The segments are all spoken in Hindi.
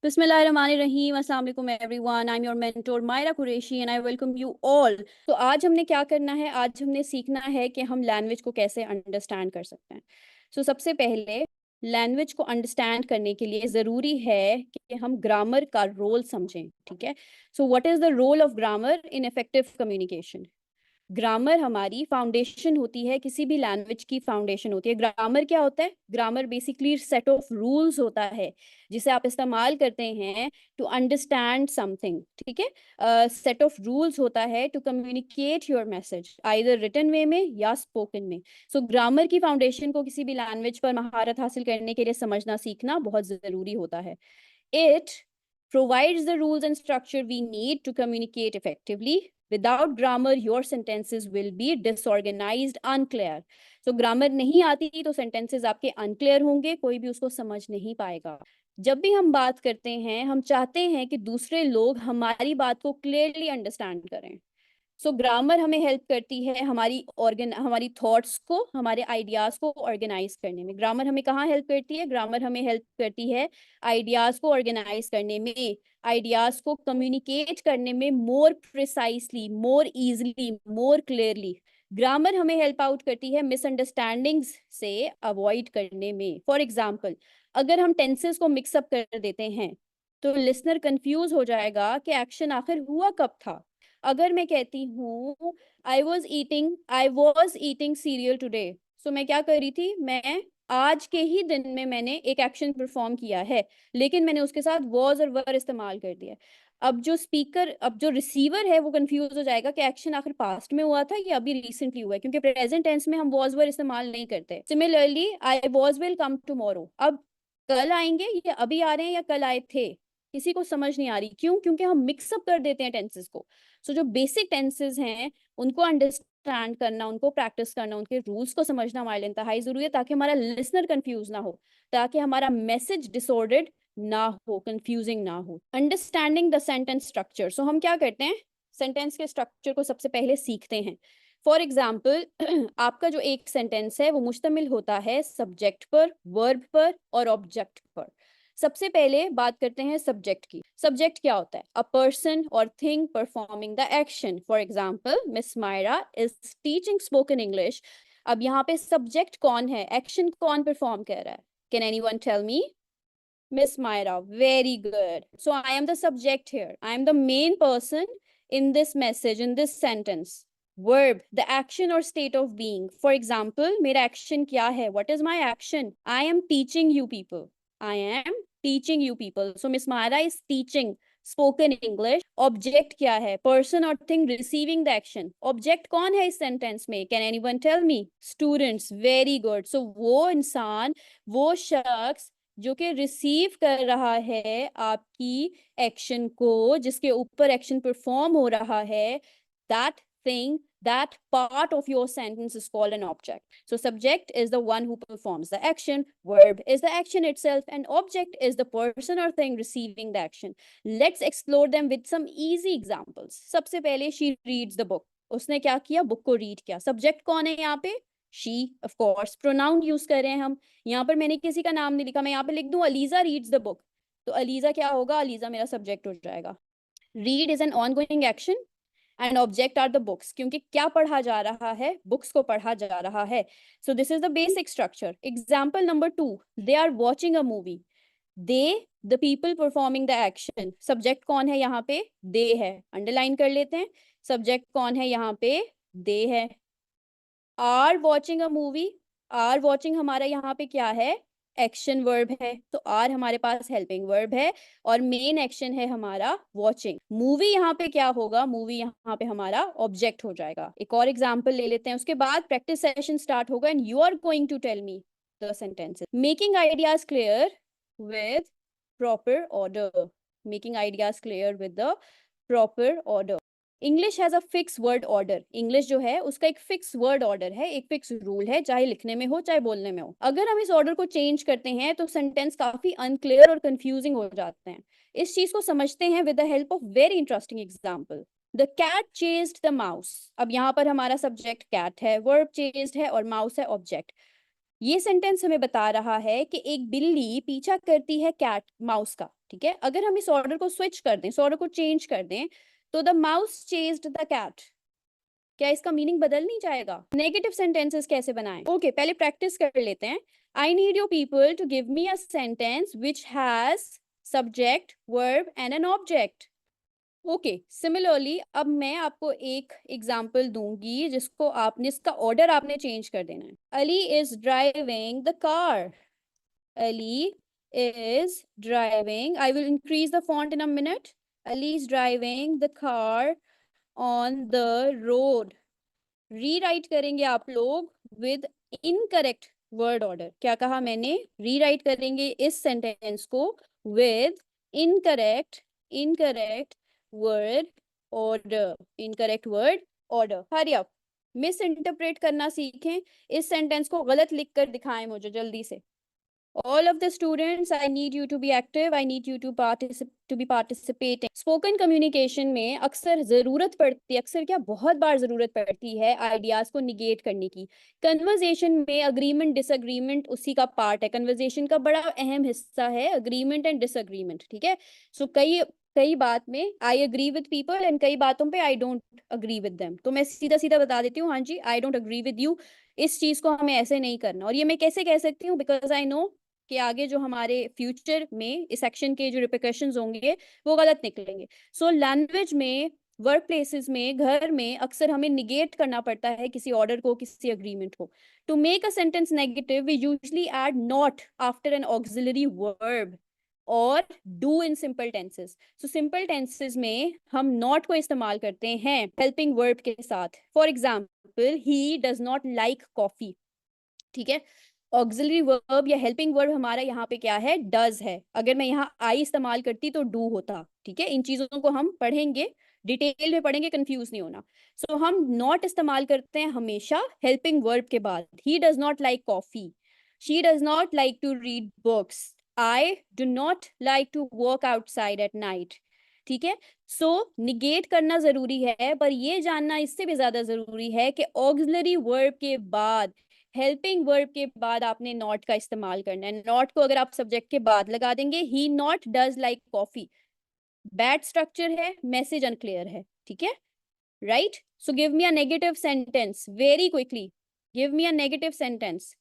बिस्मिल्लाहिर्रहमानिर्रहीम, अस्सलाम वालेकुम everyone. I am your mentor Myra Qureshi and I welcome you all. तो आज हमने क्या करना है, आज हमने सीखना है कि हम लैंग्वेज को कैसे अंडरस्टैंड कर सकते हैं। सबसे पहले लैंग्वेज को अंडरस्टैंड करने के लिए ज़रूरी है कि हम ग्रामर का रोल समझें। ठीक है, what is the role of grammar in effective communication. Grammar हमारी फाउंडेशन होती है, किसी भी लैंग्वेज की फाउंडेशन होती है। ग्रामर क्या होता है? Grammar basically set of rules होता है जिसे आप इस्तेमाल करते हैं टू अंडरस्टैंड समथिंग। ठीक है, सेट ऑफ रूल्स होता है to communicate your message either written way में या स्पोकन में। ग्रामर की फाउंडेशन को किसी भी लैंग्वेज पर महारत हासिल करने के लिए समझना सीखना बहुत ज़रूरी होता है। It provides the rules and structure we need to communicate effectively. Without grammar, your sentences will be disorganized, unclear. Grammar नहीं आती तो सेंटेंसेस आपके अनक्लियर होंगे, कोई भी उसको समझ नहीं पाएगा। जब भी हम बात करते हैं, हम चाहते हैं कि दूसरे लोग हमारी बात को क्लियरली अंडरस्टैंड करें। ग्रामर हमें हेल्प करती है हमारी थॉट्स को, हमारे आइडियाज को ऑर्गेनाइज करने में। ग्रामर हमें कहाँ हेल्प करती है? ग्रामर हमें हेल्प करती है आइडियाज को ऑर्गेनाइज करने में, आइडियाज को कम्युनिकेट करने में more precisely, more easily, more clearly. Grammar हमें हेल्प आउट करती है मिसअंडरस्टैंडिंग्स से अवॉइड करने में। फॉर एग्जाम्पल, अगर हम टेंसेस को मिक्सअप कर देते हैं तो लिसनर कंफ्यूज हो जाएगा कि एक्शन आखिर हुआ कब था। अगर मैं कहती हूँ I was eating serial today, मैं क्या कर रही थी? मैं आज के ही दिन में मैंने एक एक्शन परफॉर्म किया है, लेकिन मैंने उसके साथ वॉज और वर इस्तेमाल कर दिया। अब जो रिसीवर है वो कंफ्यूज हो जाएगा कि एक्शन आखिर पास्ट में हुआ था या अभी रिसेंटली हुआ है, क्योंकि प्रेजेंट टेंस में हम वॉज वर इस्तेमाल नहीं करते। Similarly, I was will come tomorrow, अब कल आएंगे या अभी आ रहे हैं या कल आए थे, किसी को समझ नहीं आ रही। क्यों? क्योंकि हम मिक्सअप कर देते हैं टेंसेस को। जो बेसिक टेंसेस हैं उनको अंडरस्टैंड करना, उनको प्रैक्टिस करना, उनके रूल्स को समझना हमारे लिए इंतहाई जरूरी है, ताकि हमारा लिसनर कंफ्यूज ना हो, ताकि हमारा मैसेज डिसऑर्डर्ड ना हो, कंफ्यूजिंग ना हो। Understanding the sentence structure. हम क्या करते हैं? सेंटेंस के स्ट्रक्चर को सबसे पहले सीखते हैं। फॉर एग्जाम्पल, आपका जो एक सेंटेंस है वो मुश्तमिल होता है सब्जेक्ट पर, वर्ब पर और ऑब्जेक्ट पर। सबसे पहले बात करते हैं सब्जेक्ट की। सब्जेक्ट क्या होता है? अ पर्सन और thing performing the action. For example, Miss Myra is teaching spoken English. अब यहाँ पे सब्जेक्ट कौन है? एक्शन कौन परफॉर्म कर रहा है? Can anyone tell me? Miss Myra, very good. So I am the subject here. I am the main person in this message, in this sentence. Verb, the action or state of being. For example, मेरा action क्या है? What is my action? I am teaching you people. I am teaching you people. So Miss Myra is teaching spoken English. Object क्या है? Person or thing receiving the action. Object कौन है इस sentence में? Can anyone tell me? Students. Very good. So वो इंसान, वो शख्स जो कि रिसीव कर रहा है आपकी एक्शन को, जिसके ऊपर एक्शन परफॉर्म हो रहा है, that thing, that part of your sentence is called an object. So subject is the one who performs the action, verb is the action itself, and object is the person or thing receiving the action. Let's explore them with some easy examples. सबसे पहले, she reads the book. उसने क्या किया? बुक को रीड किया। सब्जेक्ट कौन है यहाँ पे? she, of course. Pronoun use कर रहे हैं हम। यहाँ पर मैंने किसी का नाम नहीं लिखा, मैं यहाँ पे लिख दूं अलीजा रीड्स द बुक, तो अलीजा क्या होगा? अलीजा मेरा सब्जेक्ट हो जाएगा। Read is an ongoing action and object are the books, क्योंकि क्या पढ़ा जा रहा है? बुक्स को पढ़ा जा रहा है। So this is the basic structure. Example number 2, they are watching a movie. They, the people performing the action. Subject कौन है यहाँ पे? दे है। अंडरलाइन कर लेते हैं। सब्जेक्ट कौन है यहाँ पे? दे है। Are watching a movie, are watching हमारा यहाँ पे क्या है? एक्शन वर्ब है, तो आर हमारे पास हेल्पिंग वर्ब है और मेन एक्शन है हमारा वॉचिंग। मूवी यहाँ पे क्या होगा? मूवी यहाँ पे हमारा ऑब्जेक्ट हो जाएगा। एक और एग्जांपल ले लेते हैं, उसके बाद प्रैक्टिस सेशन स्टार्ट होगा and you are going to tell me the sentences. Making ideas clear with proper order. Making ideas clear with the proper order. English has a fix word order. English जो है उसका एक फिक्स वर्ड ऑर्डर है, एक फिक्स रूल है, चाहे लिखने में हो चाहे बोलने में हो। अगर हम इस ऑर्डर को चेंज करते हैं तो सेंटेंस काफी अनक्लियर और कंफ्यूजिंग हो जाते हैं। इस चीज को समझते हैं with the help of very interesting example. The cat chased the mouse. अब यहाँ पर हमारा सब्जेक्ट कैट है, वर्ब चेस्ड है और माउस है ऑब्जेक्ट। ये सेंटेंस हमें बता रहा है कि एक बिल्ली पीछा करती है कैट, माउस का। ठीक है, अगर हम इस ऑर्डर को स्विच कर दें, इस ऑर्डर को चेंज कर दें, तो the mouse chased the cat, क्या इसका मीनिंग बदल नहीं जाएगा? नेगेटिव सेंटेंसेस कैसे बनाएं? ओके, पहले प्रैक्टिस कर लेते हैं। I need your people to give me a sentence which has subject, verb and an object. Okay, similarly अब मैं आपको एक एग्जाम्पल दूंगी जिसको आपने, इसका ऑर्डर आपने चेंज कर देना है। Ali is driving the car. Ali is driving. I will increase the font in a minute. Ali is driving the car on the road. Rewrite करेंगे आप लोग विद इनकरेक्ट वर्ड ऑर्डर। क्या कहा मैंने? रीराइट करेंगे इस सेंटेंस को with incorrect incorrect word order, incorrect word order. Hurry up, miss interpret करना सीखें। इस सेंटेंस को गलत लिख कर दिखाएं मुझे जल्दी से। All of the students, I need you to be active. I need you to be participating. Spoken communication में अक्सर ज़रूरत पड़ती है, अक्सर क्या बहुत बार ज़रूरत पड़ती है आइडियाज़ को निगेट करने की। कन्वर्जेशन में अग्रीमेंट डिसअग्रीमेंट उसी का पार्ट है। कन्वर्जेशन का बड़ा अहम हिस्सा है अग्रीमेंट एंड डिसअग्रीमेंट, ठीक है। सो कई बात में I agree with people and कई बातों पे I don't agree with them. तो मैं सीधा सीधा बता देती हूँ, हाँ जी I don't agree with you, इस चीज को हमें ऐसे नहीं करना। और ये मैं कैसे कह सकती हूँ? बिकॉज आई नो कि आगे जो हमारे फ्यूचर में इस एक्शन के जो रिpercussions होंगे वो गलत निकलेंगे। सो लैंग्वेज में, वर्क प्लेसेस में, घर में अक्सर हमें निगेट करना पड़ता है किसी ऑर्डर को, किसी अग्रीमेंट को। To make a sentence negative we usually add not after an auxiliary verb और do in simple tenses. So simple tenses में हम नॉट को इस्तेमाल करते हैं हेल्पिंग वर्ब के साथ। For example, he does not like coffee, ठीक है। ऑक्सिलरी वर्ब या हेल्पिंग वर्ब हमारा यहाँ पे क्या है? डज है। अगर मैं यहाँ आई इस्तेमाल करती तो डू होता, ठीक है। इन चीजों को हम पढ़ेंगे, डिटेल में पढ़ेंगे, कंफ्यूज नहीं होना। सो हम नॉट इस्तेमाल करते हैं हमेशा हेल्पिंग वर्ब के बाद। He does not like coffee, she does not like to read books, I do not like to walk outside at night, ठीक है। सो निगेट करना जरूरी है, पर ये जानना इससे भी ज्यादा जरूरी है कि ऑक्सिलरी वर्ब के बाद, हेल्पिंग वर्ब के बाद आपने नॉट का इस्तेमाल करना है। नॉट को अगर आप सब्जेक्ट के बाद लगा देंगे, he not does like coffee, bad structure है, मैसेज अनक्लियर है, ठीक है, right. So give me a negative sentence very quickly, give me a negative sentence,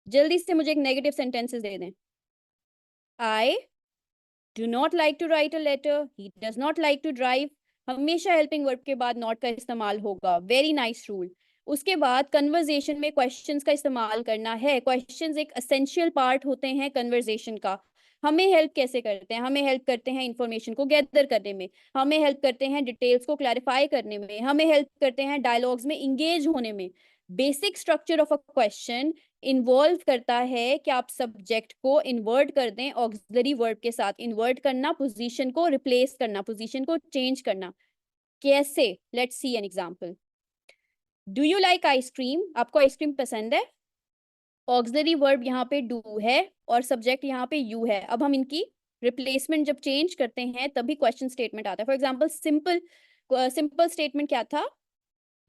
जल्दी से मुझे एक नेगेटिव सेंटेंसेस दे दें। I do not like to write a letter, he does not like to drive, हमेशा हेल्पिंग वर्ब के बाद नॉट का इस्तेमाल होगा। Very nice rule. उसके बाद कन्वर्जेशन में क्वेश्चंस का इस्तेमाल करना है। क्वेश्चंस एक असेंशियल पार्ट होते हैं कन्वर्जेशन का। हमें हेल्प कैसे करते हैं? हमें हेल्प करते हैं इंफॉर्मेशन को गैदर करने में, हमें हेल्प करते हैं डिटेल्स को क्लैरिफाई करने में, हमें हेल्प करते हैं डायलॉग्स में इंगेज होने में। Basic structure of a question involve करता है कि आप सब्जेक्ट को इन्वर्ट कर दें ऑक्सिलरी वर्ब के साथ। इन्वर्ट करना, पोजीशन को रिप्लेस करना, पोजीशन को चेंज करना। कैसे? Let's see an example. Do you like ice cream? आपको आइसक्रीम पसंद है? ऑक्सिलरी वर्ब यहाँ पे डू है और सब्जेक्ट यहाँ पे यू है। अब हम इनकी रिप्लेसमेंट जब चेंज करते हैं तभी क्वेश्चन स्टेटमेंट आता है। फॉर एग्जाम्पल, सिंपल स्टेटमेंट क्या था?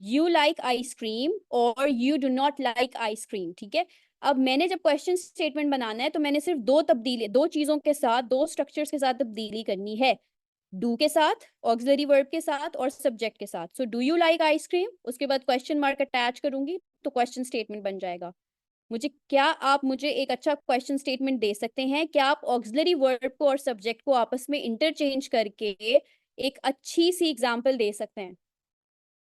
यू लाइक आइसक्रीम और you do not like ice cream, ठीक है। अब मैंने जब क्वेश्चन स्टेटमेंट बनाना है तो मैंने सिर्फ दो चीजों के साथ, दो स्ट्रक्चर्स के साथ तब्दीली करनी है। डू के साथ, ऑक्सिलरी वर्ब के साथ और सब्जेक्ट के साथ। So do you like ice cream, उसके बाद क्वेश्चन मार्क अटैच करूंगी तो क्वेश्चन स्टेटमेंट बन जाएगा। क्या आप मुझे एक अच्छा क्वेश्चन स्टेटमेंट दे सकते हैं? क्या आप ऑक्सिलरी वर्ब को और सब्जेक्ट को आपस में इंटरचेंज करके एक अच्छी सी एग्जांपल दे सकते हैं?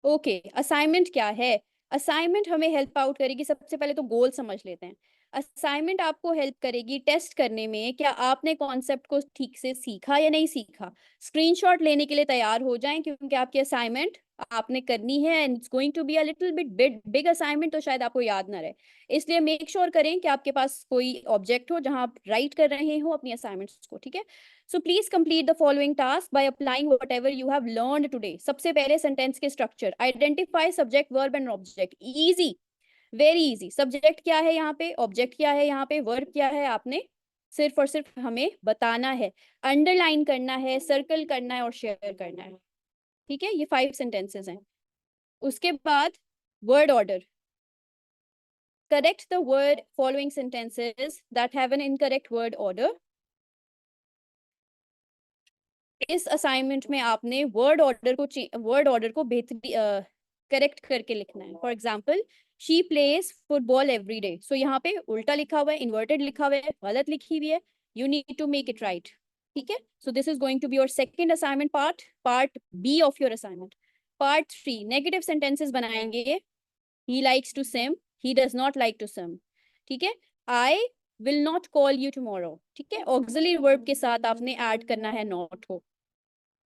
ओके, असाइनमेंट क्या है? असाइनमेंट हमें हेल्प आउट करेगी। सबसे पहले तो गोल समझ लेते हैं। असाइनमेंट आपको हेल्प करेगी टेस्ट करने में क्या आपने कॉन्सेप्ट को ठीक से सीखा या नहीं सीखा। स्क्रीनशॉट लेने के लिए तैयार हो जाएं क्योंकि आपकी असाइनमेंट आपने करनी है and it's going to be a little bit big assignment, तो शायद आपको याद ना रहे। इसलिए मेक श्योर करें कि आपके पास कोई ऑब्जेक्ट हो जहां आप राइट कर रहे हो अपनी असाइनमेंट्स को, ठीक है। So please complete the following task by applying whatever you have learned today. सबसे पहले सेंटेंस के structure, identify subject, verb and object. Easy, very easy. Subject क्या है यहाँ पे, ऑब्जेक्ट क्या है यहाँ पे, वर्ब क्या है, आपने सिर्फ और सिर्फ हमें बताना है, अंडरलाइन करना है, सर्कल करना है और शेयर करना है, ठीक है। ये 5 सेंटेंसेस हैं। उसके बाद word order, correct the word following sentences that have an incorrect word order. इस असाइनमेंट में आपने वर्ड ऑर्डर को बेहतरी करेक्ट करके लिखना है। For example, she plays football every day. So यहाँ पे उल्टा लिखा हुआ है, इन्वर्टेड लिखा हुआ है, गलत लिखी हुई है। You need to make it right. ठीक है, so this is going to be your second assignment, part B of your assignment. Part 3, negative sentences बनाएंगे। He likes to swim, he does not like to swim. ठीक है, I will not call you tomorrow. ठीक है, ऑक्सिलरी वर्ब के साथ आपने ऐड करना है नॉट को।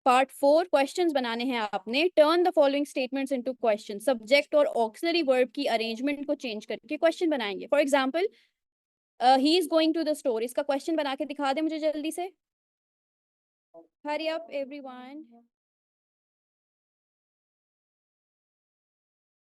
पार्ट 4, क्वेश्चंस बनाने हैं आपने। Turn the following statements into question. Subject और ऑक्सिलरी वर्ब की अरेंजमेंट को चेंज करके क्वेश्चन बनाएंगे। For example, he is going to the store. इसका क्वेश्चन बना के दिखा दे मुझे जल्दी से। Hurry up everyone.